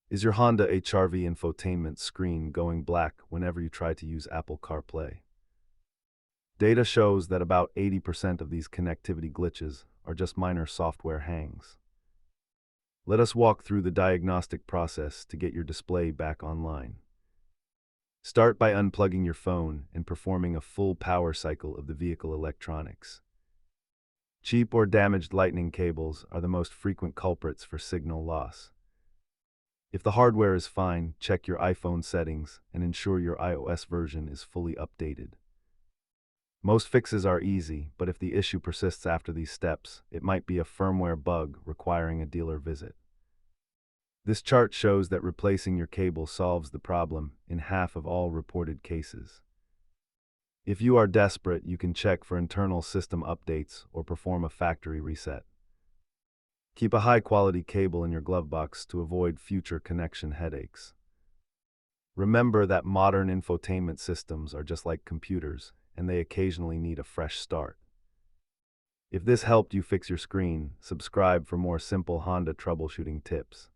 Is your Honda HRV infotainment screen going black whenever you try to use Apple CarPlay? Data shows that about 80% of these connectivity glitches are just minor software hangs. Let us walk through the diagnostic process to get your display back online. Start by unplugging your phone and performing a full power cycle of the vehicle electronics. Cheap or damaged lightning cables are the most frequent culprits for signal loss. If the hardware is fine, check your iPhone settings and ensure your iOS version is fully updated. Most fixes are easy, but if the issue persists after these steps, it might be a firmware bug requiring a dealer visit. This chart shows that replacing your cable solves the problem in half of all reported cases. If you are desperate, you can check for internal system updates or perform a factory reset. Keep a high-quality cable in your glove box to avoid future connection headaches. Remember that modern infotainment systems are just like computers, and they occasionally need a fresh start. If this helped you fix your screen, subscribe for more simple Honda troubleshooting tips.